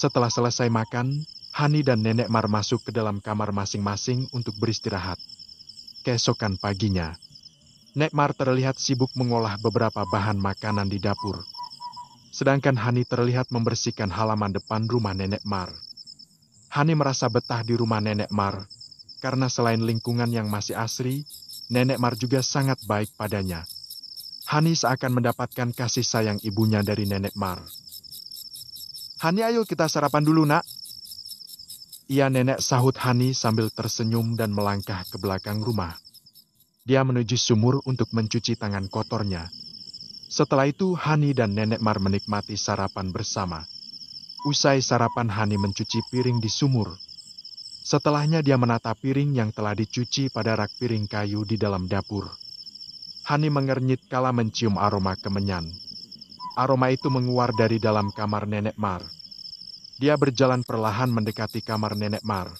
Setelah selesai makan, Hani dan Nenek Mar masuk ke dalam kamar masing-masing untuk beristirahat. Keesokan paginya, Nek Mar terlihat sibuk mengolah beberapa bahan makanan di dapur. Sedangkan Hani terlihat membersihkan halaman depan rumah Nenek Mar. Hani merasa betah di rumah Nenek Mar, karena selain lingkungan yang masih asri, Nenek Mar juga sangat baik padanya. Hani seakan mendapatkan kasih sayang ibunya dari Nenek Mar. "Hani, ayo kita sarapan dulu, Nak." Iya, Nenek, sahut Hani sambil tersenyum dan melangkah ke belakang rumah. Dia menuju sumur untuk mencuci tangan kotornya. Setelah itu, Hani dan Nenek Mar menikmati sarapan bersama. Usai sarapan, Hani mencuci piring di sumur. Setelahnya dia menata piring yang telah dicuci pada rak piring kayu di dalam dapur. Hani mengernyit kala mencium aroma kemenyan. Aroma itu menguar dari dalam kamar Nenek Mar. Dia berjalan perlahan mendekati kamar Nenek Mar.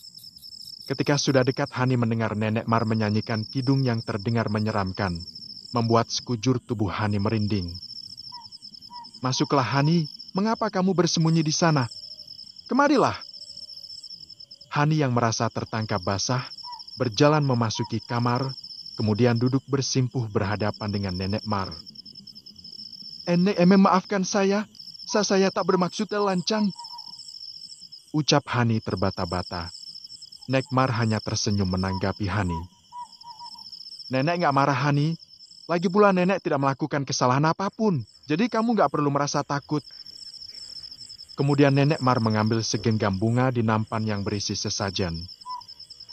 Ketika sudah dekat, Hani mendengar Nenek Mar menyanyikan kidung yang terdengar menyeramkan, membuat sekujur tubuh Hani merinding. "Masuklah, Hani, mengapa kamu bersembunyi di sana? Kemarilah." Hani yang merasa tertangkap basah, berjalan memasuki kamar, kemudian duduk bersimpuh berhadapan dengan Nenek Mar. "Nenek, maafkan saya tak bermaksud lancang," ucap Hani terbata-bata. Nek Mar hanya tersenyum menanggapi Hani. "Nenek nggak marah, Hani. Lagi pula nenek tidak melakukan kesalahan apapun, jadi kamu nggak perlu merasa takut." Kemudian Nenek Mar mengambil segenggam bunga di nampan yang berisi sesajen.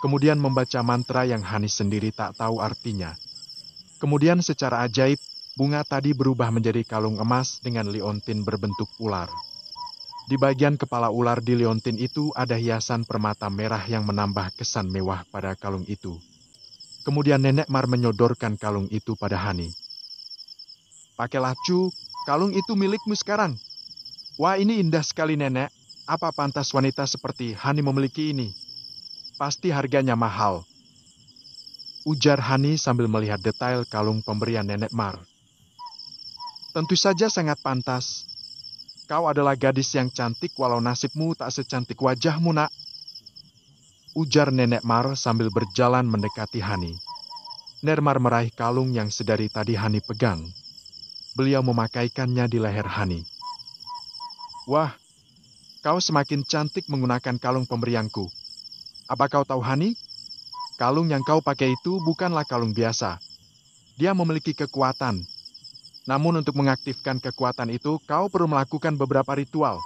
Kemudian membaca mantra yang Hani sendiri tak tahu artinya. Kemudian secara ajaib, bunga tadi berubah menjadi kalung emas dengan liontin berbentuk ular. Di bagian kepala ular di liontin itu ada hiasan permata merah yang menambah kesan mewah pada kalung itu. Kemudian Nenek Mar menyodorkan kalung itu pada Hani. "Pakailah, Cu, kalung itu milikmu sekarang." "Wah, ini indah sekali, Nenek. Apa pantas wanita seperti Hani memiliki ini? Pasti harganya mahal," ujar Hani sambil melihat detail kalung pemberian Nenek Mar. "Tentu saja sangat pantas. Kau adalah gadis yang cantik walau nasibmu tak secantik wajahmu, Nak," ujar Nenek Mar sambil berjalan mendekati Hani. Nenek Mar meraih kalung yang sedari tadi Hani pegang. Beliau memakaikannya di leher Hani. "Wah, kau semakin cantik menggunakan kalung pemberianku. Apa kau tahu, Hani? Kalung yang kau pakai itu bukanlah kalung biasa. Dia memiliki kekuatan. Namun untuk mengaktifkan kekuatan itu, kau perlu melakukan beberapa ritual.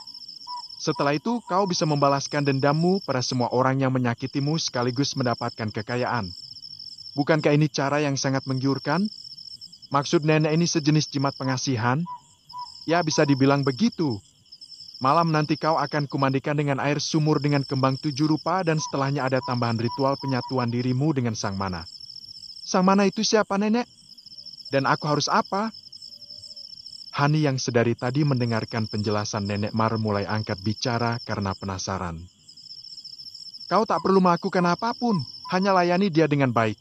Setelah itu, kau bisa membalaskan dendammu pada semua orang yang menyakitimu sekaligus mendapatkan kekayaan. Bukankah ini cara yang sangat menggiurkan? Maksud nenek ini sejenis jimat pengasihan? Ya, bisa dibilang begitu. Malam nanti kau akan kumandikan dengan air sumur dengan kembang 7 rupa dan setelahnya ada tambahan ritual penyatuan dirimu dengan Sang Mana." "Sang Mana itu siapa, Nenek? Dan aku harus apa?" Hani yang sedari tadi mendengarkan penjelasan Nenek Mar mulai angkat bicara karena penasaran. "Kau tak perlu melakukan apapun, hanya layani dia dengan baik.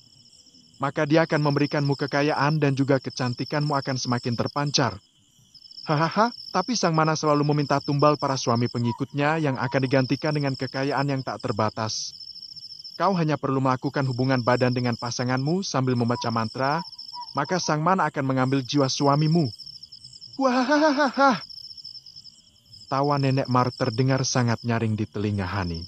Maka dia akan memberikanmu kekayaan dan juga kecantikanmu akan semakin terpancar. Hahaha, tapi Sang Mana selalu meminta tumbal para suami pengikutnya yang akan digantikan dengan kekayaan yang tak terbatas. Kau hanya perlu melakukan hubungan badan dengan pasanganmu sambil membaca mantra, maka Sang Mana akan mengambil jiwa suamimu." "Wah!" Tawa Nenek Mar terdengar sangat nyaring di telinga Hani.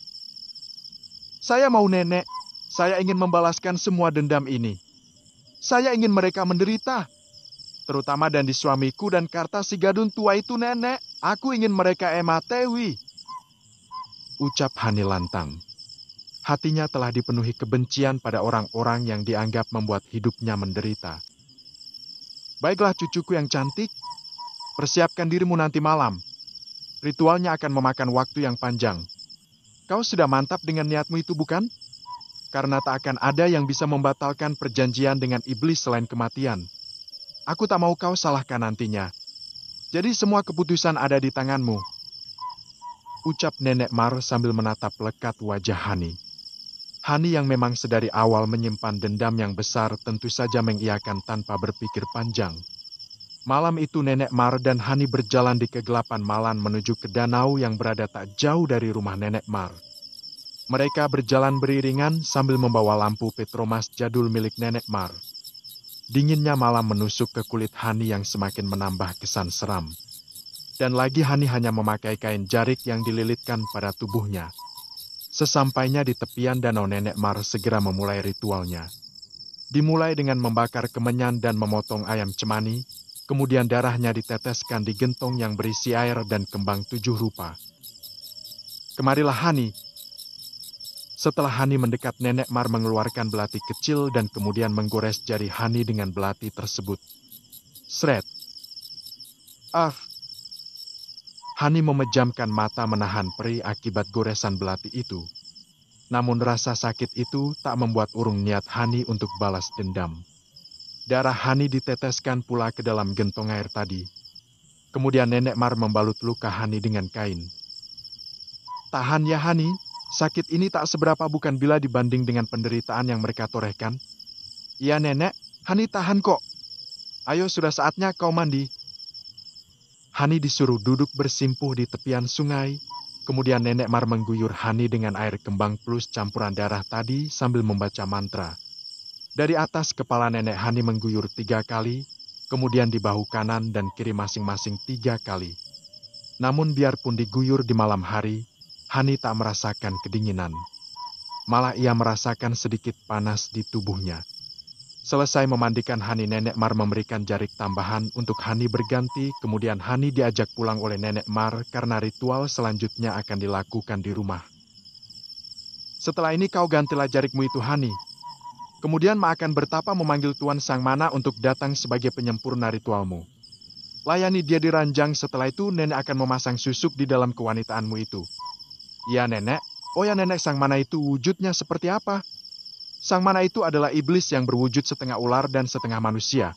"Saya mau, Nenek. Saya ingin membalaskan semua dendam ini. Saya ingin mereka menderita. Terutama dan di suamiku dan Kartasigadun tua itu, Nenek. Aku ingin mereka ematewi," ucap Hani lantang. Hatinya telah dipenuhi kebencian pada orang-orang yang dianggap membuat hidupnya menderita. "Baiklah, cucuku yang cantik. Persiapkan dirimu nanti malam. Ritualnya akan memakan waktu yang panjang. Kau sudah mantap dengan niatmu itu, bukan? Karena tak akan ada yang bisa membatalkan perjanjian dengan iblis selain kematian. Aku tak mau kau salahkan nantinya. Jadi semua keputusan ada di tanganmu," ucap Nenek Mar sambil menatap lekat wajah Hani. Hani yang memang sedari awal menyimpan dendam yang besar tentu saja mengiyakan tanpa berpikir panjang. Malam itu Nenek Mar dan Hani berjalan di kegelapan malam menuju ke danau yang berada tak jauh dari rumah Nenek Mar. Mereka berjalan beriringan sambil membawa lampu petromas jadul milik Nenek Mar. Dinginnya malam menusuk ke kulit Hani yang semakin menambah kesan seram. Dan lagi Hani hanya memakai kain jarik yang dililitkan pada tubuhnya. Sesampainya di tepian danau Nenek Mar segera memulai ritualnya. Dimulai dengan membakar kemenyan dan memotong ayam cemani, kemudian darahnya diteteskan di gentong yang berisi air dan kembang 7 rupa. Kemarilah Hani. Setelah Hani mendekat, Nenek Mar mengeluarkan belati kecil dan kemudian menggores jari Hani dengan belati tersebut. Sret. Ah! Hani memejamkan mata menahan perih akibat goresan belati itu. Namun rasa sakit itu tak membuat urung niat Hani untuk balas dendam. Darah Hani diteteskan pula ke dalam gentong air tadi. Kemudian Nenek Mar membalut luka Hani dengan kain. Tahan ya Hani, sakit ini tak seberapa bukan bila dibanding dengan penderitaan yang mereka torehkan. Iya Nenek, Hani tahan kok. Ayo sudah saatnya kau mandi. Hani disuruh duduk bersimpuh di tepian sungai. Kemudian Nenek Mar mengguyur Hani dengan air kembang plus campuran darah tadi sambil membaca mantra. Dari atas kepala Nenek Hani mengguyur 3 kali, kemudian di bahu kanan dan kiri masing-masing 3 kali. Namun biarpun diguyur di malam hari, Hani tak merasakan kedinginan. Malah ia merasakan sedikit panas di tubuhnya. Selesai memandikan Hani, Nenek Mar memberikan jarik tambahan untuk Hani berganti, kemudian Hani diajak pulang oleh Nenek Mar karena ritual selanjutnya akan dilakukan di rumah. Setelah ini kau gantilah jarikmu itu Hani. Kemudian Ma akan bertapa memanggil Tuan Sang Mana untuk datang sebagai penyempurna ritualmu. Layani dia di ranjang, setelah itu Nenek akan memasang susuk di dalam kewanitaanmu itu. Ya Nenek, oh ya Nenek, Sang Mana itu wujudnya seperti apa? Sang Mana itu adalah iblis yang berwujud setengah ular dan setengah manusia.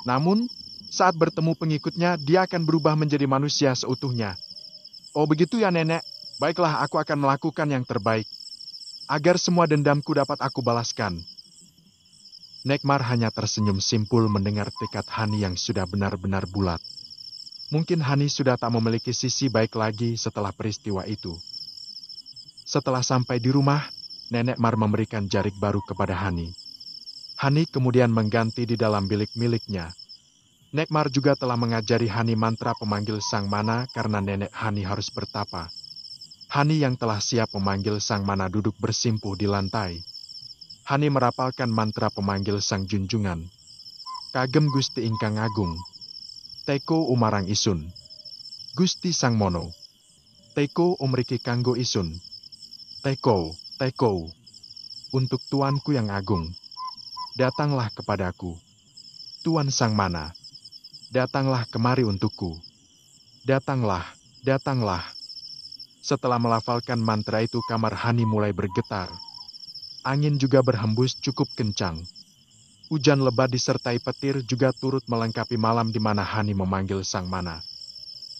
Namun, saat bertemu pengikutnya, dia akan berubah menjadi manusia seutuhnya. Oh begitu ya Nenek, baiklah aku akan melakukan yang terbaik. Agar semua dendamku dapat aku balaskan. Nekmar hanya tersenyum simpul mendengar tekad Hani yang sudah benar-benar bulat. Mungkin Hani sudah tak memiliki sisi baik lagi setelah peristiwa itu. Setelah sampai di rumah, Nenek Mar memberikan jarik baru kepada Hani. Hani kemudian mengganti di dalam bilik miliknya. Nekmar juga telah mengajari Hani mantra pemanggil Sang Mana karena Nenek Hani harus bertapa. Hani yang telah siap memanggil Sang Mana duduk bersimpuh di lantai. Hani merapalkan mantra pemanggil Sang Junjungan. Kagem Gusti Ingkang Agung. Teko umarang isun. Gusti Sang Mono. Teko umriki kanggo isun. Teko, teko. Untuk Tuanku yang agung. Datanglah kepadaku. Tuan Sang Mana. Datanglah kemari untukku. Datanglah, datanglah. Setelah melafalkan mantra itu, kamar Hani mulai bergetar. Angin juga berhembus cukup kencang. Hujan lebat disertai petir juga turut melengkapi malam di mana Hani memanggil Sang Mana.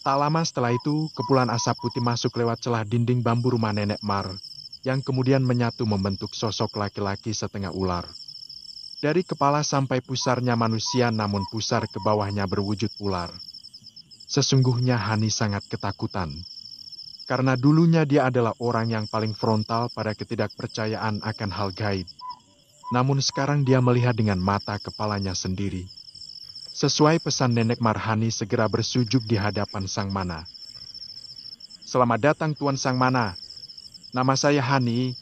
Tak lama setelah itu, kepulan asap putih masuk lewat celah dinding bambu rumah Nenek Mar, yang kemudian menyatu membentuk sosok laki-laki setengah ular. Dari kepala sampai pusarnya manusia, namun pusar ke bawahnya berwujud ular. Sesungguhnya Hani sangat ketakutan. Karena dulunya dia adalah orang yang paling frontal pada ketidakpercayaan akan hal gaib. Namun sekarang dia melihat dengan mata kepalanya sendiri. Sesuai pesan Nenek Mar, Hani segera bersujud di hadapan Sang Mana. Selamat datang Tuan Sang Mana. Nama saya Hani.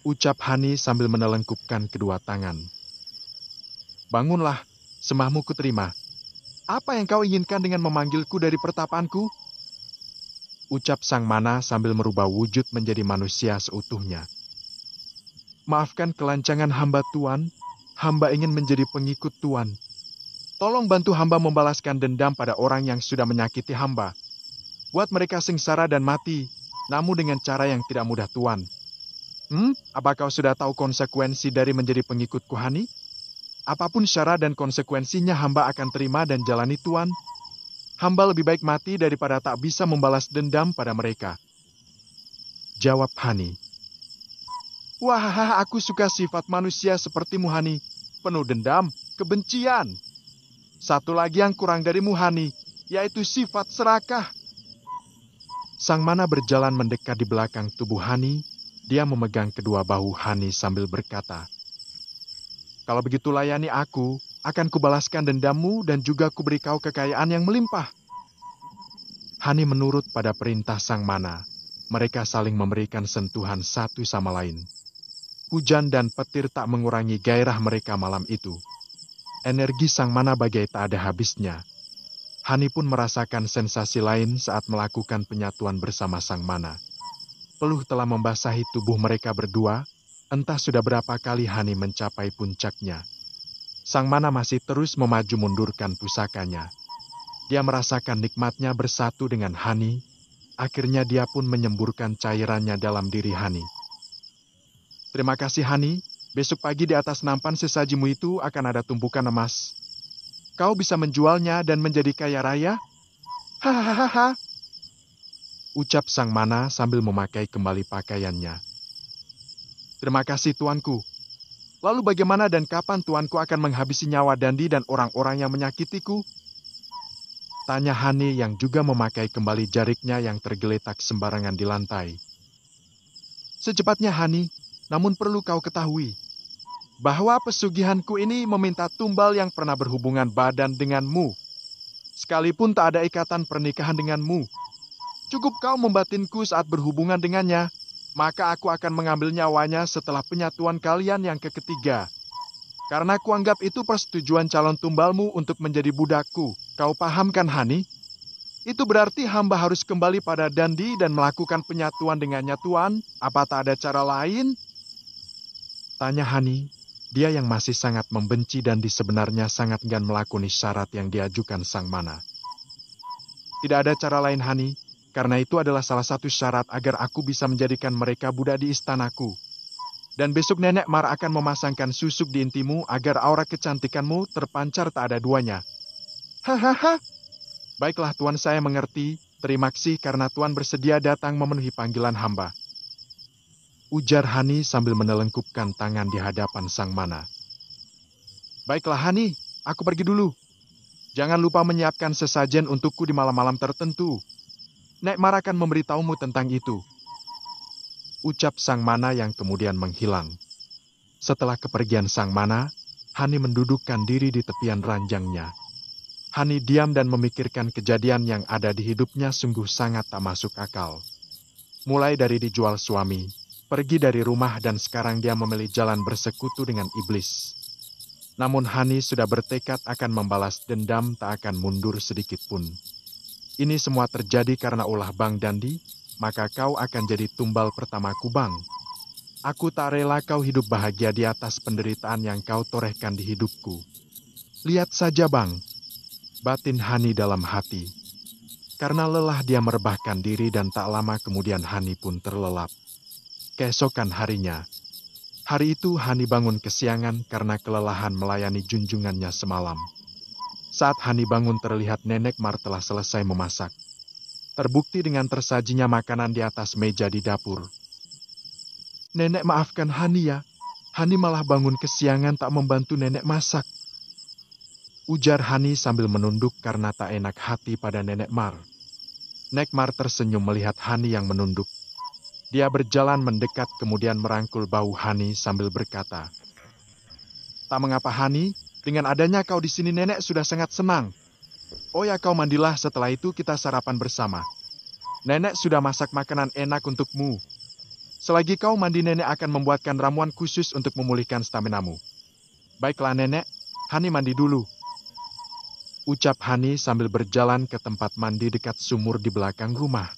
Ucap Hani sambil menelengkupkan kedua tangan. Bangunlah, sembahmu kuterima. Apa yang kau inginkan dengan memanggilku dari pertapaanku? Ucap Sang Mana sambil merubah wujud menjadi manusia seutuhnya. Maafkan kelancangan hamba Tuan, hamba ingin menjadi pengikut Tuan. Tolong bantu hamba membalaskan dendam pada orang yang sudah menyakiti hamba. Buat mereka sengsara dan mati, namun dengan cara yang tidak mudah Tuan. Apa kau sudah tahu konsekuensi dari menjadi pengikutku Hani? Apapun syarat dan konsekuensinya hamba akan terima dan jalani Tuan. Hamba lebih baik mati daripada tak bisa membalas dendam pada mereka. Jawab Hani. Wah, aku suka sifat manusia sepertimu Hani. Penuh dendam, kebencian. Satu lagi yang kurang darimu, Hani, yaitu sifat serakah. Sang Mana berjalan mendekat di belakang tubuh Hani. Dia memegang kedua bahu Hani sambil berkata, "Kalau begitu layani aku, akan kubalaskan dendammu dan juga kuberi kau kekayaan yang melimpah." Hani menurut pada perintah Sang Mana. Mereka saling memberikan sentuhan satu sama lain. Hujan dan petir tak mengurangi gairah mereka malam itu. Energi Sang Mana bagai tak ada habisnya. Hani pun merasakan sensasi lain saat melakukan penyatuan bersama Sang Mana. Peluh telah membasahi tubuh mereka berdua, entah sudah berapa kali Hani mencapai puncaknya. Sang Mana masih terus memaju mundurkan pusakanya. Dia merasakan nikmatnya bersatu dengan Hani, akhirnya dia pun menyemburkan cairannya dalam diri Hani. "Terima kasih Hani, besok pagi di atas nampan sesajimu itu akan ada tumpukan emas. Kau bisa menjualnya dan menjadi kaya raya?" "Hahaha," ucap Sang Mana sambil memakai kembali pakaiannya. "Terima kasih tuanku. Lalu bagaimana dan kapan tuanku akan menghabisi nyawa Dandi dan orang-orang yang menyakitiku?" tanya Hani yang juga memakai kembali jariknya yang tergeletak sembarangan di lantai. "Secepatnya Hani, namun perlu kau ketahui, bahwa pesugihanku ini meminta tumbal yang pernah berhubungan badan denganmu. Sekalipun tak ada ikatan pernikahan denganmu, cukup kau membatinku saat berhubungan dengannya, maka aku akan mengambil nyawanya setelah penyatuan kalian yang ketiga. Karena kuanggap itu persetujuan calon tumbalmu untuk menjadi budakku. Kau paham kan, Hani? Itu berarti hamba harus kembali pada Dandi dan melakukan penyatuan dengannya, Tuan. Apa tak ada cara lain?" tanya Hani. Dia yang masih sangat membenci Dandi sebenarnya sangat enggan melakoni syarat yang diajukan Sang Mana. "Tidak ada cara lain, Hani. Karena itu adalah salah satu syarat agar aku bisa menjadikan mereka budak di istanaku. Dan besok Nenek Mar akan memasangkan susuk di intimu agar aura kecantikanmu terpancar tak ada duanya." "Hahaha. Baiklah Tuan, saya mengerti. Terima kasih karena Tuan bersedia datang memenuhi panggilan hamba," ujar Hani sambil menelengkupkan tangan di hadapan Sang Mana. "Baiklah Hani, aku pergi dulu. Jangan lupa menyiapkan sesajen untukku di malam-malam tertentu. Nek Mar akan memberitahumu tentang itu," ucap Sang Mana yang kemudian menghilang. Setelah kepergian Sang Mana, Hani mendudukkan diri di tepian ranjangnya. Hani diam dan memikirkan kejadian yang ada di hidupnya sungguh sangat tak masuk akal. Mulai dari dijual suami, pergi dari rumah dan sekarang dia memilih jalan bersekutu dengan iblis. Namun Hani sudah bertekad akan membalas dendam tak akan mundur sedikit pun. Ini semua terjadi karena ulah Bang Dandi, maka kau akan jadi tumbal pertamaku Bang. Aku tak rela kau hidup bahagia di atas penderitaan yang kau torehkan di hidupku. Lihat saja Bang, batin Hani dalam hati. Karena lelah dia merebahkan diri dan tak lama kemudian Hani pun terlelap. Keesokan harinya, hari itu Hani bangun kesiangan karena kelelahan melayani junjungannya semalam. Saat Hani bangun terlihat Nenek Mar telah selesai memasak. Terbukti dengan tersajinya makanan di atas meja di dapur. "Nenek maafkan Hani ya, Hani malah bangun kesiangan tak membantu Nenek masak," ujar Hani sambil menunduk karena tak enak hati pada Nenek Mar. Nek Mar tersenyum melihat Hani yang menunduk. Dia berjalan mendekat kemudian merangkul bahu Hani sambil berkata, "Tak mengapa Hani, dengan adanya kau di sini Nenek sudah sangat senang. Oh ya kau mandilah, setelah itu kita sarapan bersama. Nenek sudah masak makanan enak untukmu. Selagi kau mandi Nenek akan membuatkan ramuan khusus untuk memulihkan staminamu." "Baiklah Nenek, Hani mandi dulu," ucap Hani sambil berjalan ke tempat mandi dekat sumur di belakang rumah.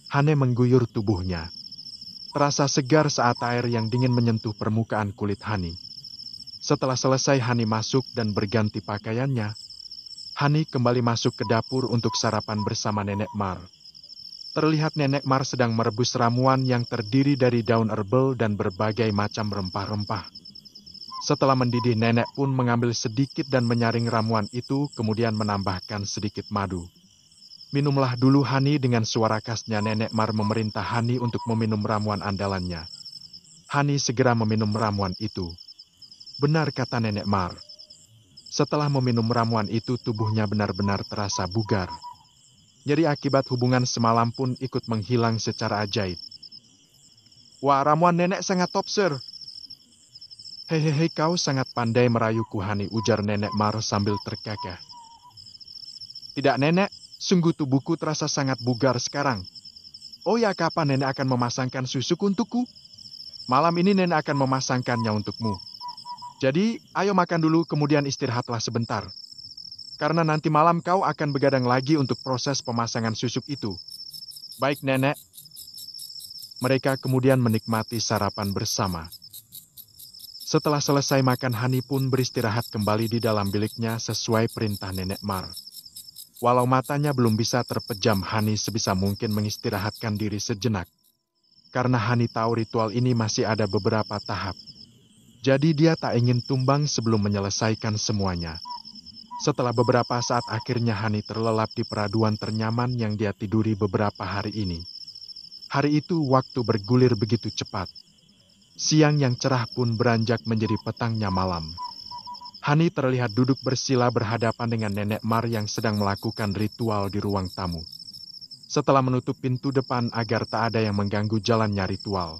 Hani mengguyur tubuhnya. Terasa segar saat air yang dingin menyentuh permukaan kulit Hani. Setelah selesai Hani masuk dan berganti pakaiannya, Hani kembali masuk ke dapur untuk sarapan bersama Nenek Mar. Terlihat Nenek Mar sedang merebus ramuan yang terdiri dari daun herbal dan berbagai macam rempah-rempah. Setelah mendidih, Nenek pun mengambil sedikit dan menyaring ramuan itu, kemudian menambahkan sedikit madu. "Minumlah dulu Hani," dengan suara khasnya Nenek Mar memerintah Hani untuk meminum ramuan andalannya. Hani segera meminum ramuan itu. Benar kata Nenek Mar. Setelah meminum ramuan itu tubuhnya benar-benar terasa bugar. Nyeri akibat hubungan semalam pun ikut menghilang secara ajaib. Wah, ramuan nenek sangat top, sir. Hehehe, kau sangat pandai merayuku, Hani, ujar Nenek Mar sambil terkekeh. Tidak, Nenek, sungguh tubuhku terasa sangat bugar sekarang. Oh ya, kapan Nenek akan memasangkan susuk untukku? Malam ini Nenek akan memasangkannya untukmu. Jadi, ayo makan dulu kemudian istirahatlah sebentar. Karena nanti malam kau akan begadang lagi untuk proses pemasangan susuk itu. Baik, Nenek. Mereka kemudian menikmati sarapan bersama. Setelah selesai makan, Hani pun beristirahat kembali di dalam biliknya sesuai perintah Nenek Mar. Walau matanya belum bisa terpejam, Hani sebisa mungkin mengistirahatkan diri sejenak. Karena Hani tahu ritual ini masih ada beberapa tahap. Jadi dia tak ingin tumbang sebelum menyelesaikan semuanya. Setelah beberapa saat akhirnya Hani terlelap di peraduan ternyaman yang dia tiduri beberapa hari ini. Hari itu waktu bergulir begitu cepat. Siang yang cerah pun beranjak menjadi petangnya malam. Hani terlihat duduk bersila berhadapan dengan Nenek Mar yang sedang melakukan ritual di ruang tamu. Setelah menutup pintu depan agar tak ada yang mengganggu jalannya ritual,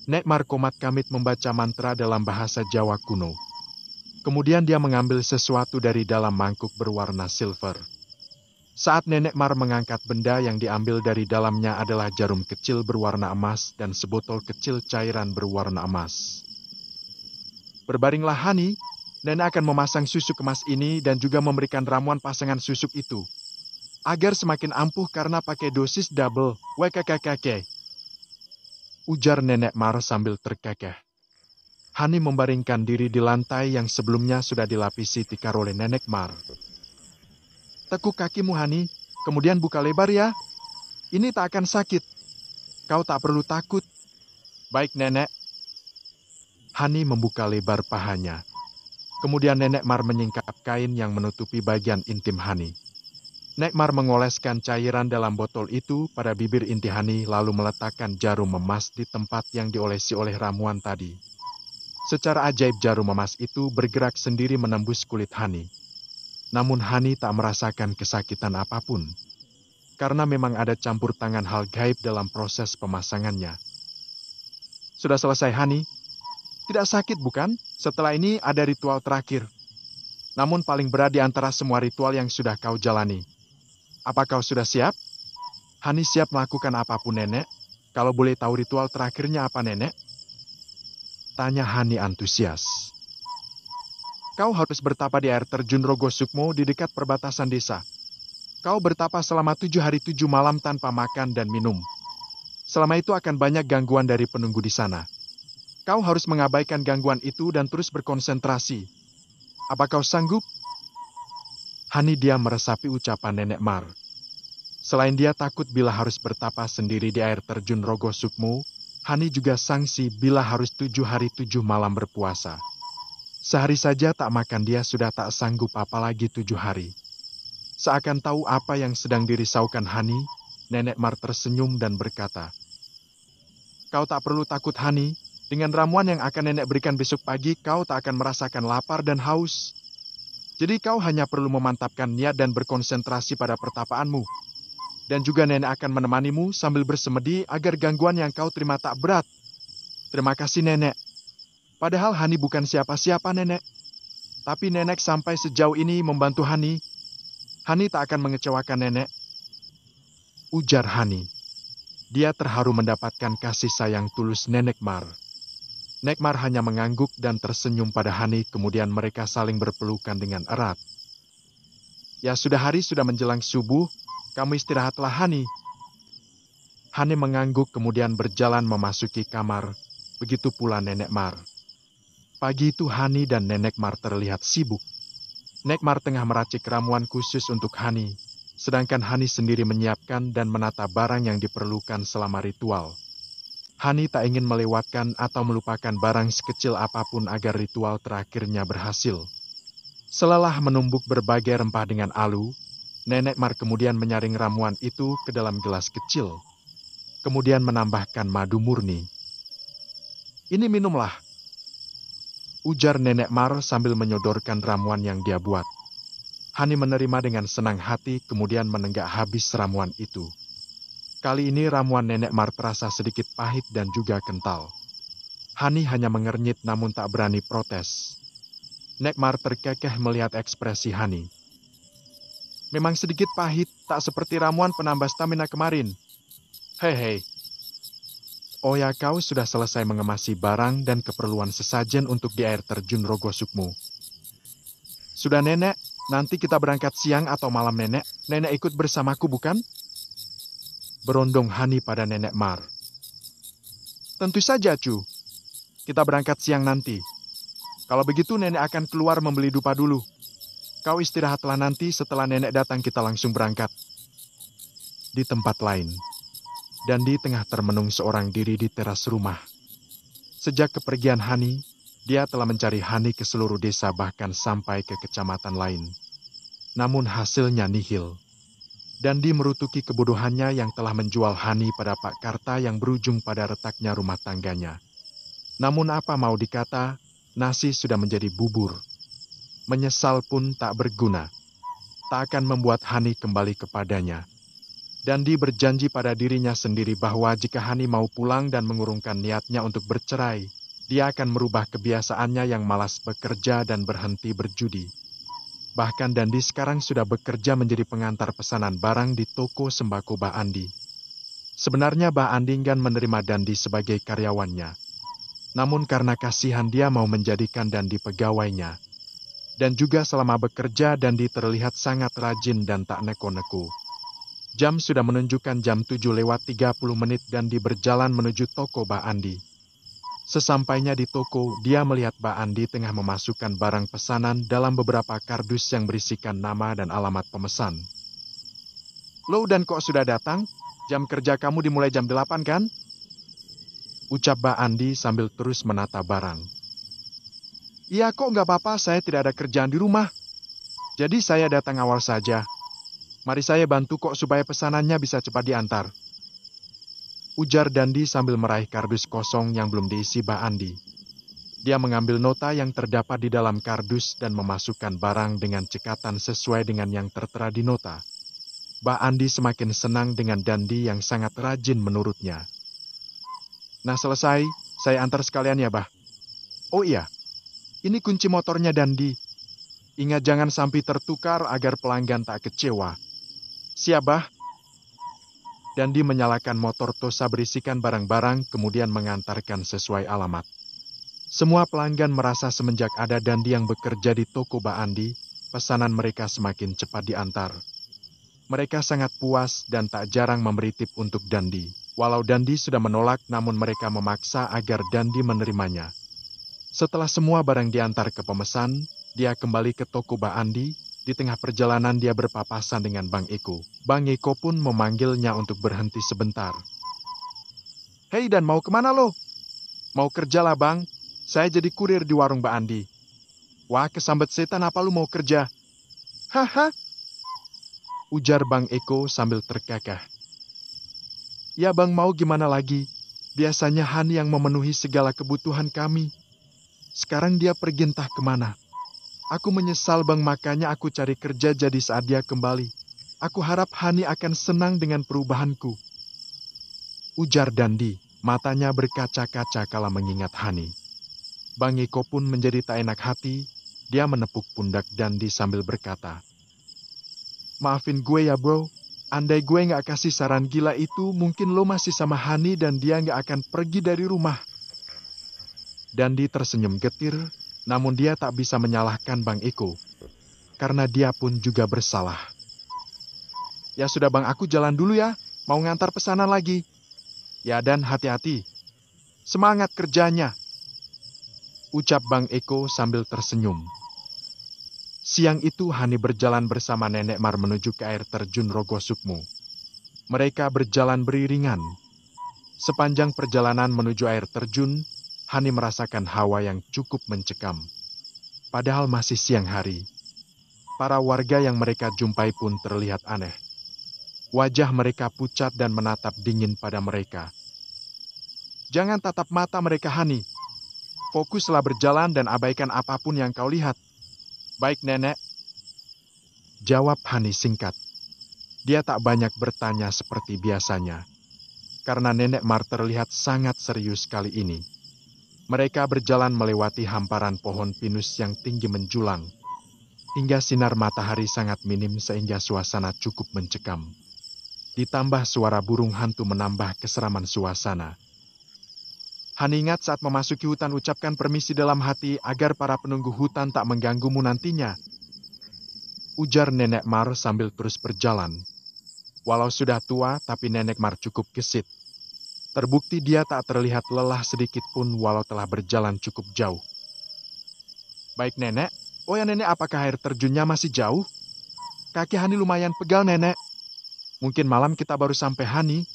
Nek Mar komat kamit membaca mantra dalam bahasa Jawa kuno. Kemudian dia mengambil sesuatu dari dalam mangkuk berwarna silver. Saat Nenek Mar mengangkat benda yang diambil dari dalamnya adalah jarum kecil berwarna emas dan sebotol kecil cairan berwarna emas. Berbaringlah, Hani, Nenek akan memasang susuk emas ini dan juga memberikan ramuan pasangan susuk itu. Agar semakin ampuh karena pakai dosis double, wkkk. Ujar Nenek Mar sambil terkekeh. Hani membaringkan diri di lantai yang sebelumnya sudah dilapisi tikar oleh Nenek Mar. Tekuk kakimu, Hani, kemudian buka lebar ya. Ini tak akan sakit. Kau tak perlu takut. Baik, Nenek. Hani membuka lebar pahanya. Kemudian Nenek Mar menyingkap kain yang menutupi bagian intim Hani. Nek Mar mengoleskan cairan dalam botol itu pada bibir inti Hani lalu meletakkan jarum emas di tempat yang diolesi oleh ramuan tadi. Secara ajaib jarum emas itu bergerak sendiri menembus kulit Hani. Namun Hani tak merasakan kesakitan apapun. Karena memang ada campur tangan hal gaib dalam proses pemasangannya. Sudah selesai, Hani? Tidak sakit, bukan? Setelah ini ada ritual terakhir. Namun paling berat di antara semua ritual yang sudah kau jalani. Apa kau sudah siap? Hani siap melakukan apapun, Nenek. Kalau boleh tahu ritual terakhirnya apa, Nenek? Tanya Hani antusias. Kau harus bertapa di air terjun Rogo Sukmo di dekat perbatasan desa. Kau bertapa selama 7 hari 7 malam tanpa makan dan minum. Selama itu akan banyak gangguan dari penunggu di sana. Kau harus mengabaikan gangguan itu dan terus berkonsentrasi. Apa kau sanggup? Hani diam meresapi ucapan Nenek Mar. Selain dia takut bila harus bertapa sendiri di air terjun Rogo Sukmo, Hani juga sangsi bila harus 7 hari 7 malam berpuasa. Sehari saja tak makan dia sudah tak sanggup apalagi 7 hari. Seakan tahu apa yang sedang dirisaukan Hani, Nenek Mar tersenyum dan berkata, Kau tak perlu takut, Hani. Dengan ramuan yang akan Nenek berikan besok pagi, kau tak akan merasakan lapar dan haus. Jadi kau hanya perlu memantapkan niat dan berkonsentrasi pada pertapaanmu. Dan juga Nenek akan menemanimu sambil bersemedi agar gangguan yang kau terima tak berat. Terima kasih, Nenek. Padahal Hani bukan siapa-siapa, Nenek. Tapi Nenek sampai sejauh ini membantu Hani. Hani tak akan mengecewakan Nenek. Ujar Hani. Dia terharu mendapatkan kasih sayang tulus Nenek Mar. Nek Mar hanya mengangguk dan tersenyum pada Hani, kemudian mereka saling berpelukan dengan erat. Ya sudah, hari sudah menjelang subuh, kamu istirahatlah, Hani. Hani mengangguk kemudian berjalan memasuki kamar, begitu pula Nenek Mar. Pagi itu Hani dan Nenek Mar terlihat sibuk. Nek Mar tengah meracik ramuan khusus untuk Hani, sedangkan Hani sendiri menyiapkan dan menata barang yang diperlukan selama ritual. Hani tak ingin melewatkan atau melupakan barang sekecil apapun agar ritual terakhirnya berhasil. Selelah menumbuk berbagai rempah dengan alu, Nenek Mar kemudian menyaring ramuan itu ke dalam gelas kecil. Kemudian menambahkan madu murni. Ini minumlah, Ujar Nenek Mar sambil menyodorkan ramuan yang dia buat. Hani menerima dengan senang hati kemudian menenggak habis ramuan itu. Kali ini ramuan Nenek Mar terasa sedikit pahit dan juga kental. Hani hanya mengernyit namun tak berani protes. Nenek Mar terkekeh melihat ekspresi Hani. Memang sedikit pahit, tak seperti ramuan penambah stamina kemarin. Hei. Oh ya, kau sudah selesai mengemasi barang dan keperluan sesajen untuk di air terjun Rogosukmu. Sudah Nenek, nanti kita berangkat siang atau malam Nenek. Nenek ikut bersamaku bukan? Berondong Hani pada Nenek Mar. Tentu saja, Cu. Kita berangkat siang nanti. Kalau begitu Nenek akan keluar membeli dupa dulu. Kau istirahatlah nanti setelah Nenek datang kita langsung berangkat. Di tempat lain. Dan di tengah termenung seorang diri di teras rumah. Sejak kepergian Hani, dia telah mencari Hani ke seluruh desa bahkan sampai ke kecamatan lain. Namun hasilnya nihil. Dandi merutuki kebodohannya yang telah menjual Hani pada Pak Karta yang berujung pada retaknya rumah tangganya. Namun apa mau dikata, nasi sudah menjadi bubur. Menyesal pun tak berguna. Tak akan membuat Hani kembali kepadanya. Dandi berjanji pada dirinya sendiri bahwa jika Hani mau pulang dan mengurungkan niatnya untuk bercerai, dia akan merubah kebiasaannya yang malas bekerja dan berhenti berjudi. Bahkan Dandi sekarang sudah bekerja menjadi pengantar pesanan barang di toko sembako Bah Andi. Sebenarnya Bah Andi enggan menerima Dandi sebagai karyawannya. Namun karena kasihan dia mau menjadikan Dandi pegawainya. Dan juga selama bekerja Dandi terlihat sangat rajin dan tak neko-neko. Jam sudah menunjukkan jam 7:30 Dandi berjalan menuju toko Bah Andi. Sesampainya di toko, dia melihat Bah Andi tengah memasukkan barang pesanan dalam beberapa kardus yang berisikan nama dan alamat pemesan. Loh dan kok sudah datang? Jam kerja kamu dimulai jam 8 kan? Ucap Bah Andi sambil terus menata barang. Iya kok nggak apa-apa, saya tidak ada kerjaan di rumah. Jadi saya datang awal saja. Mari saya bantu kok supaya pesanannya bisa cepat diantar. Ujar Dandi sambil meraih kardus kosong yang belum diisi Bah Andi. Dia mengambil nota yang terdapat di dalam kardus dan memasukkan barang dengan cekatan sesuai dengan yang tertera di nota. Bah Andi semakin senang dengan Dandi yang sangat rajin menurutnya. Nah selesai, saya antar sekalian ya Bah. Oh iya, ini kunci motornya Dandi. Ingat jangan sampai tertukar agar pelanggan tak kecewa. Siap Bah. Dandi menyalakan motor Tosa berisikan barang-barang kemudian mengantarkan sesuai alamat. Semua pelanggan merasa semenjak ada Dandi yang bekerja di toko Bah Andi, pesanan mereka semakin cepat diantar. Mereka sangat puas dan tak jarang memberi tip untuk Dandi. Walau Dandi sudah menolak namun mereka memaksa agar Dandi menerimanya. Setelah semua barang diantar ke pemesan, dia kembali ke toko Bah Andi. Di tengah perjalanan dia berpapasan dengan Bang Eko. Bang Eko pun memanggilnya untuk berhenti sebentar. Hei dan mau kemana lo? Mau kerjalah bang, saya jadi kurir di warung Bah Andi. Wah kesambet setan apa lu mau kerja? Haha, ujar Bang Eko sambil terkekeh. Ya bang mau gimana lagi? Biasanya Hani yang memenuhi segala kebutuhan kami. Sekarang dia pergi entah kemana. Aku menyesal bang makanya aku cari kerja jadi saat dia kembali. Aku harap Hani akan senang dengan perubahanku. Ujar Dandi, matanya berkaca-kaca kala mengingat Hani. Bang Eko pun menjadi tak enak hati, dia menepuk pundak Dandi sambil berkata, Maafin gue ya bro, andai gue gak kasih saran gila itu mungkin lo masih sama Hani dan dia gak akan pergi dari rumah. Dandi tersenyum getir, namun dia tak bisa menyalahkan Bang Eko, karena dia pun juga bersalah. Ya sudah bang aku jalan dulu ya, mau ngantar pesanan lagi. Ya dan hati-hati, semangat kerjanya. Ucap Bang Eko sambil tersenyum. Siang itu Hani berjalan bersama Nenek Mar menuju ke air terjun Rogosukmu. Mereka berjalan beriringan. Sepanjang perjalanan menuju air terjun, Hani merasakan hawa yang cukup mencekam. Padahal masih siang hari. Para warga yang mereka jumpai pun terlihat aneh. Wajah mereka pucat dan menatap dingin pada mereka. Jangan tatap mata mereka Hani. Fokuslah berjalan dan abaikan apapun yang kau lihat. Baik, Nenek. Jawab Hani singkat. Dia tak banyak bertanya seperti biasanya. Karena Nenek Mar terlihat sangat serius kali ini. Mereka berjalan melewati hamparan pohon pinus yang tinggi menjulang. Hingga sinar matahari sangat minim sehingga suasana cukup mencekam. Ditambah suara burung hantu menambah keseraman suasana. Hani ingat saat memasuki hutan ucapkan permisi dalam hati agar para penunggu hutan tak mengganggumu nantinya. Ujar Nenek Mar sambil terus berjalan. Walau sudah tua, tapi Nenek Mar cukup gesit. Terbukti dia tak terlihat lelah sedikit pun walau telah berjalan cukup jauh. Baik, Nenek. Oh ya, Nenek, apakah air terjunnya masih jauh? Kaki Hani lumayan pegal, Nenek. Mungkin malam kita baru sampai, Hani.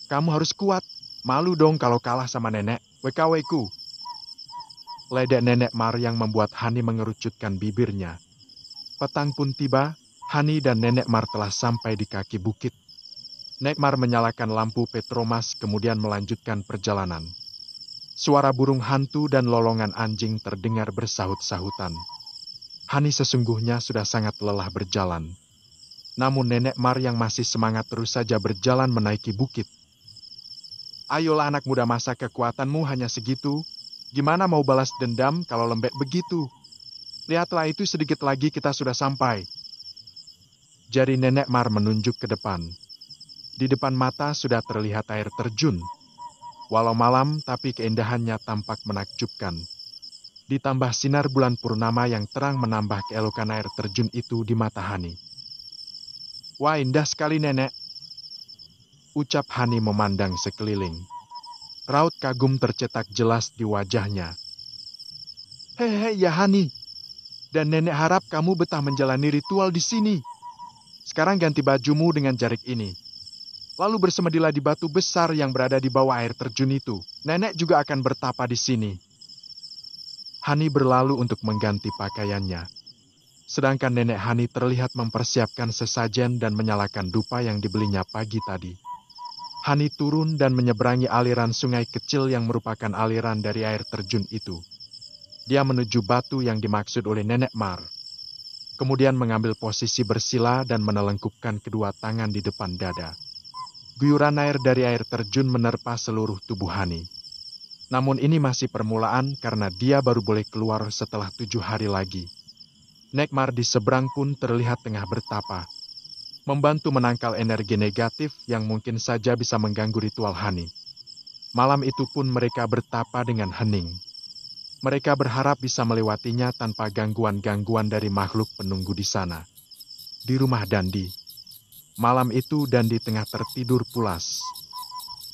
Kamu harus kuat. Malu dong kalau kalah sama Nenek. WKWku. Ledek Nenek Mar yang membuat Hani mengerucutkan bibirnya. Petang pun tiba, Hani dan Nenek Mar telah sampai di kaki bukit. Nenek Mar menyalakan lampu petromas kemudian melanjutkan perjalanan. Suara burung hantu dan lolongan anjing terdengar bersahut-sahutan. Hani sesungguhnya sudah sangat lelah berjalan. Namun Nenek Mar yang masih semangat terus saja berjalan menaiki bukit. Ayolah anak muda, masa kekuatanmu hanya segitu. Gimana mau balas dendam kalau lembek begitu? Lihatlah itu, sedikit lagi kita sudah sampai. Jari Nenek Mar menunjuk ke depan. Di depan mata sudah terlihat air terjun. Walau malam, tapi keindahannya tampak menakjubkan. Ditambah sinar bulan purnama yang terang menambah keelokan air terjun itu di mata Hani. Wah, indah sekali, Nenek. Ucap Hani memandang sekeliling. Raut kagum tercetak jelas di wajahnya. Hehe, ya Hani. Dan Nenek harap kamu betah menjalani ritual di sini. Sekarang ganti bajumu dengan jarik ini. Lalu bersemedilah di batu besar yang berada di bawah air terjun itu. Nenek juga akan bertapa di sini. Hani berlalu untuk mengganti pakaiannya. Sedangkan Nenek Hani terlihat mempersiapkan sesajen dan menyalakan dupa yang dibelinya pagi tadi. Hani turun dan menyeberangi aliran sungai kecil yang merupakan aliran dari air terjun itu. Dia menuju batu yang dimaksud oleh Nenek Mar. Kemudian mengambil posisi bersila dan menelengkupkan kedua tangan di depan dada. Guyuran air dari air terjun menerpa seluruh tubuh Hani. Namun ini masih permulaan karena dia baru boleh keluar setelah 7 hari lagi. Nenek Mar di seberang pun terlihat tengah bertapa. Membantu menangkal energi negatif yang mungkin saja bisa mengganggu ritual Hani. Malam itu pun mereka bertapa dengan hening. Mereka berharap bisa melewatinya tanpa gangguan-gangguan dari makhluk penunggu di sana. Di rumah Dandi. Malam itu Dandi tengah tertidur pulas.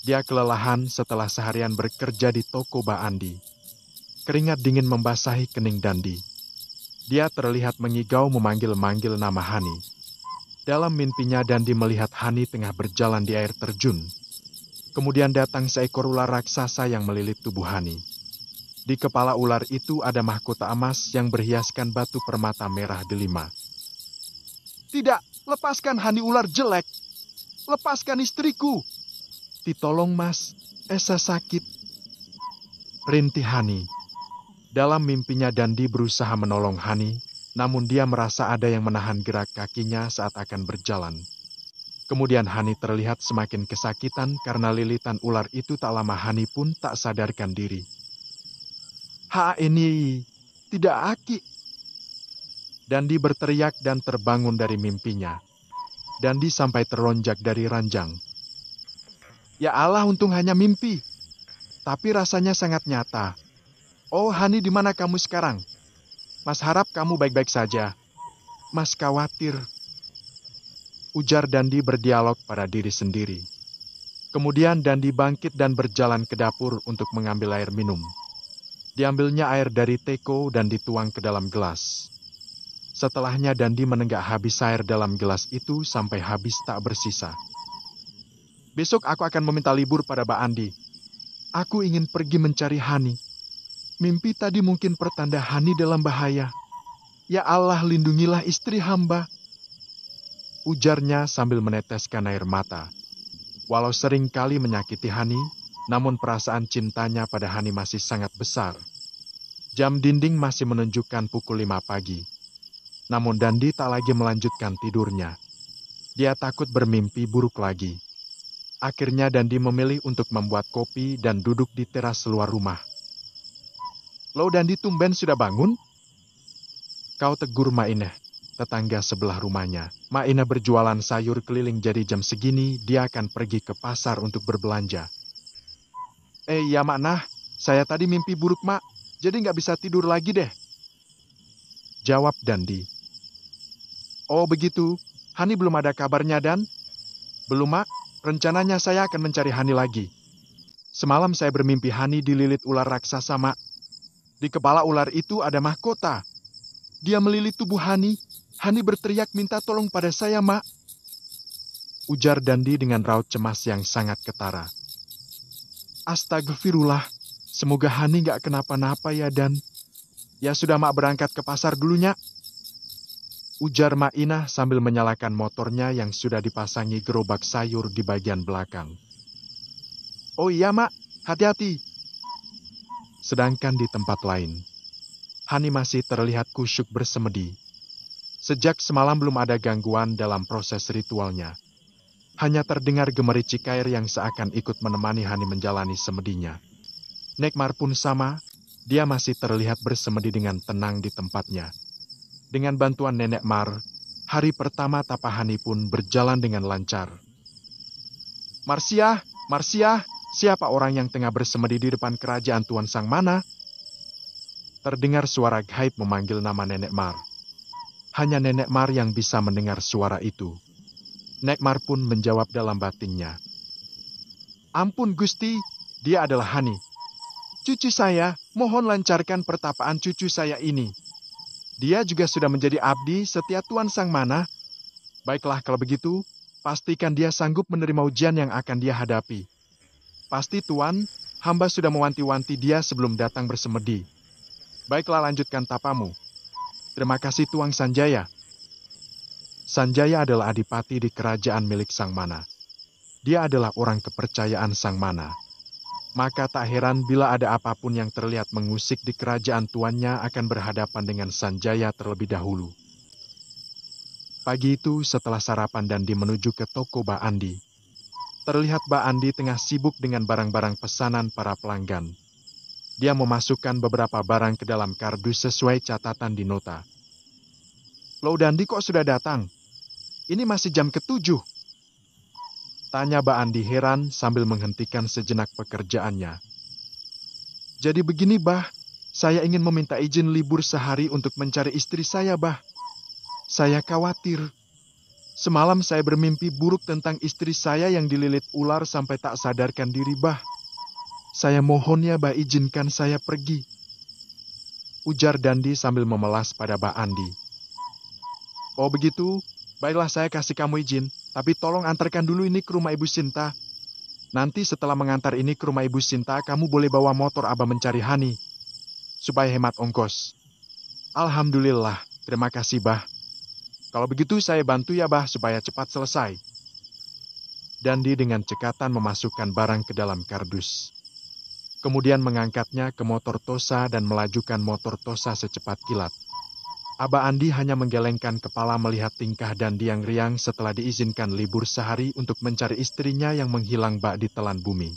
Dia kelelahan setelah seharian bekerja di toko Mbak Andi. Keringat dingin membasahi kening Dandi. Dia terlihat mengigau memanggil-manggil nama Hani. Dalam mimpinya Dandi melihat Hani tengah berjalan di air terjun. Kemudian datang seekor ular raksasa yang melilit tubuh Hani. Di kepala ular itu ada mahkota emas yang berhiaskan batu permata merah delima. Tidak, lepaskan Hani, ular jelek. Lepaskan istriku. Ditolong, Mas. Esa sakit. Rintih Hani. Dalam mimpinya Dandi berusaha menolong Hani, namun dia merasa ada yang menahan gerak kakinya saat akan berjalan. Kemudian Hani terlihat semakin kesakitan karena lilitan ular itu tak lama Hani pun tak sadarkan diri. Ini tidak Aki. Dandi berteriak dan terbangun dari mimpinya. Dandi sampai teronjak dari ranjang. Ya Allah, untung hanya mimpi. Tapi rasanya sangat nyata. Oh Hani, di mana kamu sekarang? Mas harap kamu baik-baik saja. Mas khawatir. Ujar Dandi berdialog pada diri sendiri. Kemudian Dandi bangkit dan berjalan ke dapur untuk mengambil air minum. Diambilnya air dari teko dan dituang ke dalam gelas. Setelahnya Dandi menenggak habis air dalam gelas itu sampai habis tak bersisa. Besok aku akan meminta libur pada Mbak Andi. Aku ingin pergi mencari Hani. Mimpi tadi mungkin pertanda Hani dalam bahaya. Ya Allah, lindungilah istri hamba. Ujarnya sambil meneteskan air mata. Walau sering kali menyakiti Hani, namun perasaan cintanya pada Hani masih sangat besar. Jam dinding masih menunjukkan pukul 5 pagi. Namun Dandi tak lagi melanjutkan tidurnya. Dia takut bermimpi buruk lagi. Akhirnya Dandi memilih untuk membuat kopi dan duduk di teras luar rumah. "Lo Dandi, tumben sudah bangun?" Kau tegur Maineh, tetangga sebelah rumahnya. Maineh berjualan sayur keliling, jadi jam segini dia akan pergi ke pasar untuk berbelanja. "Ya Mak Nah, saya tadi mimpi buruk Mak, jadi nggak bisa tidur lagi deh," jawab Dandi. "Oh begitu, Hani belum ada kabarnya Dan?" "Belum Mak, rencananya saya akan mencari Hani lagi. Semalam saya bermimpi Hani dililit ular raksasa Mak. Di kepala ular itu ada mahkota. Dia melilit tubuh Hani. Hani berteriak minta tolong pada saya Mak," ujar Dandi dengan raut cemas yang sangat ketara. "Astagfirullah, semoga Hani gak kenapa-napa ya Dan. Ya sudah Mak, berangkat ke pasar dulunya," ujar Mainah sambil menyalakan motornya yang sudah dipasangi gerobak sayur di bagian belakang. "Oh iya Mak, hati-hati." Sedangkan di tempat lain, Hani masih terlihat kusyuk bersemedi. Sejak semalam belum ada gangguan dalam proses ritualnya. Hanya terdengar gemericik air yang seakan ikut menemani Hani menjalani semedinya. Nekmar pun sama, dia masih terlihat bersemedi dengan tenang di tempatnya. Dengan bantuan Nenek Mar, hari pertama Tapahani pun berjalan dengan lancar. "Marsiah, Marsiah, siapa orang yang tengah bersemedi di depan kerajaan Tuan Sang Mana?" Terdengar suara gaib memanggil nama Nenek Mar. Hanya Nenek Mar yang bisa mendengar suara itu. Nekmar pun menjawab dalam batinnya, "Ampun Gusti, dia adalah Hani. Cucu saya, mohon lancarkan pertapaan cucu saya ini. Dia juga sudah menjadi abdi setia Tuan Sang Mana. Baiklah kalau begitu, pastikan dia sanggup menerima ujian yang akan dia hadapi. Pasti Tuan, hamba sudah mewanti-wanti dia sebelum datang bersemedi. Baiklah, lanjutkan tapamu. Terima kasih Tuan Sanjaya." Sanjaya adalah adipati di kerajaan milik Sang Mana. Dia adalah orang kepercayaan Sang Mana. Maka tak heran bila ada apapun yang terlihat mengusik di kerajaan tuannya akan berhadapan dengan Sanjaya terlebih dahulu. Pagi itu setelah sarapan Dandi menuju ke toko Mbak Andi. Terlihat Mbak Andi tengah sibuk dengan barang-barang pesanan para pelanggan. Dia memasukkan beberapa barang ke dalam kardus sesuai catatan di nota. "Loh Dandi, kok sudah datang? Ini masih jam ke-7. Tanya Mbak Andi heran sambil menghentikan sejenak pekerjaannya. "Jadi begini, Bah. Saya ingin meminta izin libur sehari untuk mencari istri saya, Bah. Saya khawatir. Semalam saya bermimpi buruk tentang istri saya yang dililit ular sampai tak sadarkan diri, Bah. Saya mohon ya, Bah, izinkan saya pergi," ujar Dandi sambil memelas pada Mbak Andi. "Oh begitu? Baiklah, saya kasih kamu izin. Tapi tolong antarkan dulu ini ke rumah Ibu Sinta. Nanti setelah mengantar ini ke rumah Ibu Sinta, kamu boleh bawa motor Abah mencari Hani, supaya hemat ongkos." "Alhamdulillah, terima kasih, Bah. Kalau begitu saya bantu ya, Bah, supaya cepat selesai." Dandi dengan cekatan memasukkan barang ke dalam kardus. Kemudian mengangkatnya ke motor Tosa dan melajukan motor Tosa secepat kilat. Abah Andi hanya menggelengkan kepala melihat tingkah Dandi yang riang setelah diizinkan libur sehari untuk mencari istrinya yang menghilang bak di telan bumi.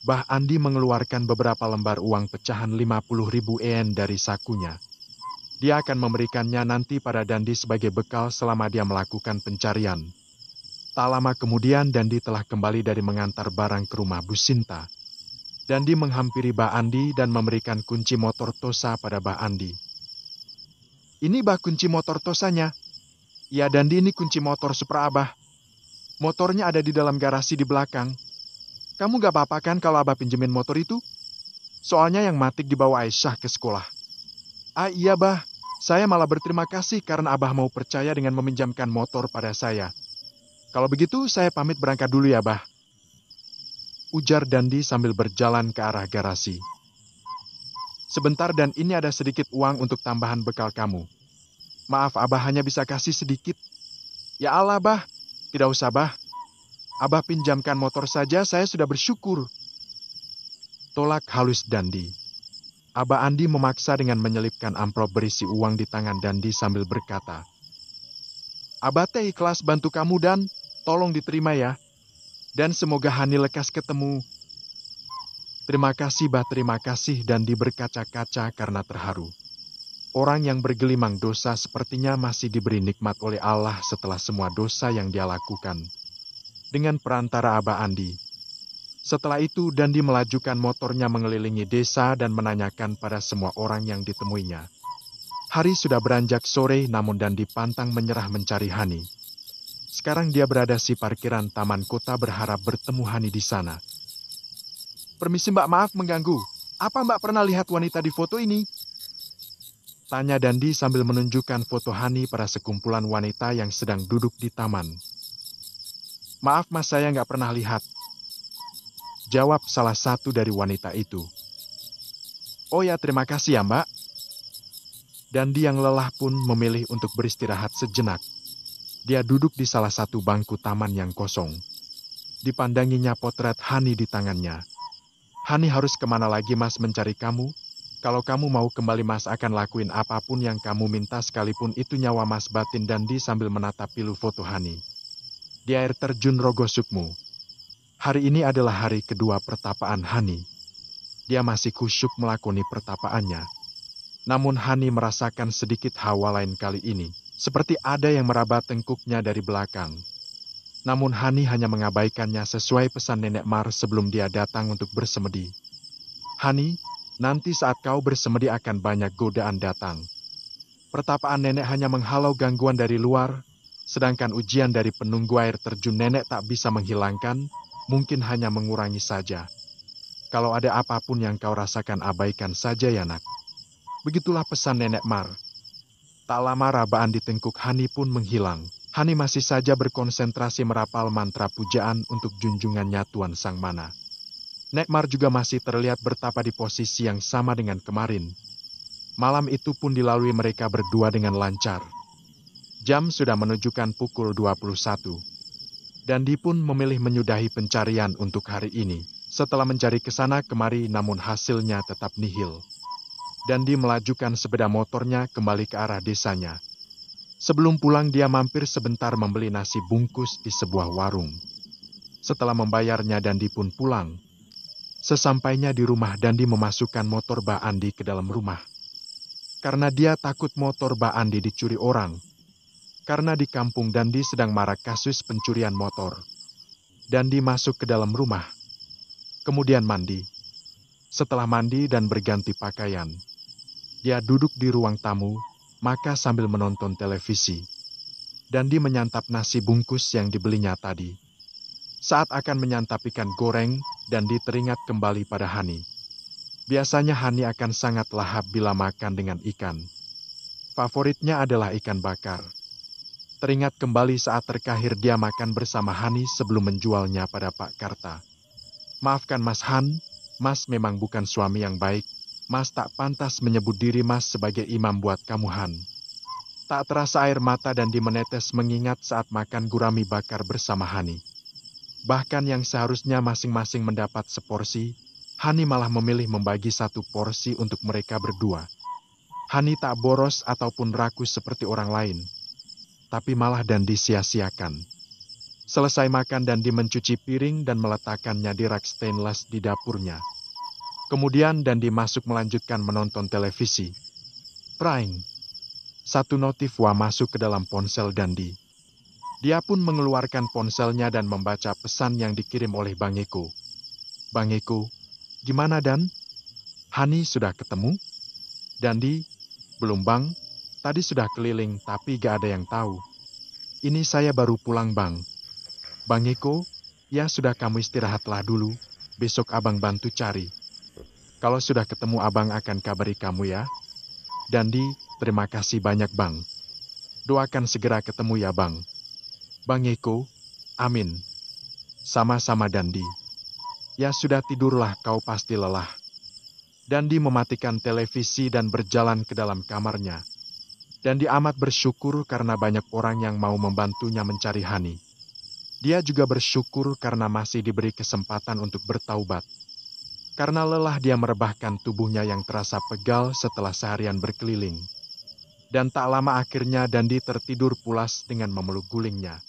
Bah Andi mengeluarkan beberapa lembar uang pecahan 50.000 yen dari sakunya. Dia akan memberikannya nanti pada Dandi sebagai bekal selama dia melakukan pencarian. Tak lama kemudian Dandi telah kembali dari mengantar barang ke rumah Bu Sinta. Dandi menghampiri Bah Andi dan memberikan kunci motor Tosa pada Bah Andi. "Ini Bah kunci motor Tosanya." "Ya Dandi, ini kunci motor Supra Abah. Motornya ada di dalam garasi di belakang. Kamu gak apa-apa kan kalau Abah pinjemin motor itu? Soalnya yang Matik dibawa Aisyah ke sekolah." "Ah iya Bah, saya malah berterima kasih karena Abah mau percaya dengan meminjamkan motor pada saya. Kalau begitu saya pamit berangkat dulu ya Bah," ujar Dandi sambil berjalan ke arah garasi. "Sebentar Dan, ini ada sedikit uang untuk tambahan bekal kamu. Maaf Abah hanya bisa kasih sedikit." "Ya Allah Bah, tidak usah Bah. Abah pinjamkan motor saja saya sudah bersyukur," tolak halus Dandi. Aba Andi memaksa dengan menyelipkan amplop berisi uang di tangan Dandi sambil berkata, "Aba teh ikhlas bantu kamu Dan, tolong diterima ya. Dan semoga Hani lekas ketemu." "Terima kasih bah, terima kasih," Dandi berkaca-kaca karena terharu. Orang yang bergelimang dosa sepertinya masih diberi nikmat oleh Allah setelah semua dosa yang dia lakukan. Dengan perantara Aba Andi. Setelah itu Dandi melajukan motornya mengelilingi desa dan menanyakan pada semua orang yang ditemuinya. Hari sudah beranjak sore namun Dandi pantang menyerah mencari Hani. Sekarang dia berada di parkiran taman kota berharap bertemu Hani di sana. "Permisi Mbak, maaf mengganggu. Apa Mbak pernah lihat wanita di foto ini?" tanya Dandi sambil menunjukkan foto Hani pada sekumpulan wanita yang sedang duduk di taman. "Maaf Mas, saya nggak pernah lihat," jawab salah satu dari wanita itu. "Oh ya, terima kasih ya Mbak." Dandi yang lelah pun memilih untuk beristirahat sejenak. Dia duduk di salah satu bangku taman yang kosong. Dipandanginya potret Hani di tangannya. "Hani harus kemana lagi Mas mencari kamu? Kalau kamu mau kembali Mas akan lakuin apapun yang kamu minta sekalipun itu nyawa Mas," batin Dandi sambil menatap pilu foto Hani. Di air terjun Rogo Sukmo. Hari ini adalah hari kedua pertapaan Hani. Dia masih kusyuk melakoni pertapaannya. Namun Hani merasakan sedikit hawa lain kali ini, seperti ada yang meraba tengkuknya dari belakang. Namun Hani hanya mengabaikannya sesuai pesan Nenek Mar sebelum dia datang untuk bersemedi. "Hani, nanti saat kau bersemedi akan banyak godaan datang. Pertapaan Nenek hanya menghalau gangguan dari luar, sedangkan ujian dari penunggu air terjun Nenek tak bisa menghilangkan, mungkin hanya mengurangi saja. Kalau ada apapun yang kau rasakan abaikan saja ya nak." Begitulah pesan Nenek Mar. Tak lama rabaan di tengkuk Hani pun menghilang. Hani masih saja berkonsentrasi merapal mantra pujaan untuk junjungannya Tuan Sang Mana. Nek Mar juga masih terlihat bertapa di posisi yang sama dengan kemarin. Malam itu pun dilalui mereka berdua dengan lancar. Jam sudah menunjukkan pukul 21. Dandi pun memilih menyudahi pencarian untuk hari ini. Setelah mencari ke sana kemari namun hasilnya tetap nihil. Dandi melajukan sepeda motornya kembali ke arah desanya. Sebelum pulang dia mampir sebentar membeli nasi bungkus di sebuah warung. Setelah membayarnya Dandi pun pulang. Sesampainya di rumah Dandi memasukkan motor Mbak Andi ke dalam rumah. Karena dia takut motor Mbak Andi dicuri orang. Karena di kampung Dandi sedang marak kasus pencurian motor. Dandi masuk ke dalam rumah. Kemudian mandi. Setelah mandi dan berganti pakaian, dia duduk di ruang tamu, maka sambil menonton televisi. Dandi menyantap nasi bungkus yang dibelinya tadi. Saat akan menyantap ikan goreng, Dandi teringat kembali pada Hani. Biasanya Hani akan sangat lahap bila makan dengan ikan. Favoritnya adalah ikan bakar. Teringat kembali saat terakhir dia makan bersama Hani sebelum menjualnya pada Pak Karta. "Maafkan Mas Han, Mas memang bukan suami yang baik. Mas tak pantas menyebut diri Mas sebagai imam buat kamu Han." Tak terasa air mata Dandi menetes mengingat saat makan gurami bakar bersama Hani. Bahkan yang seharusnya masing-masing mendapat seporsi, Hani malah memilih membagi satu porsi untuk mereka berdua. Hani tak boros ataupun rakus seperti orang lain, tapi malah Dandi sia-siakan. Selesai makan Dandi mencuci piring dan meletakkannya di rak stainless di dapurnya. Kemudian Dandi masuk melanjutkan menonton televisi. Pring. Satu notif WA masuk ke dalam ponsel Dandi. Dia pun mengeluarkan ponselnya dan membaca pesan yang dikirim oleh Bang Eko. "Bang Eko, gimana Dan? Hani sudah ketemu?" "Dandi, belum Bang. Tadi sudah keliling tapi gak ada yang tahu. Ini saya baru pulang Bang." "Bang Eko, ya sudah kamu istirahatlah dulu. Besok Abang bantu cari. Kalau sudah ketemu Abang akan kabari kamu ya." "Dandi, terima kasih banyak Bang. Doakan segera ketemu ya Bang." "Bang Eko, amin." "Sama-sama Dandi. Ya sudah tidurlah kau pasti lelah." Dandi mematikan televisi dan berjalan ke dalam kamarnya. Dandi amat bersyukur karena banyak orang yang mau membantunya mencari Hani. Dia juga bersyukur karena masih diberi kesempatan untuk bertaubat. Karena lelah dia merebahkan tubuhnya yang terasa pegal setelah seharian berkeliling. Dan tak lama akhirnya Dandi tertidur pulas dengan memeluk gulingnya.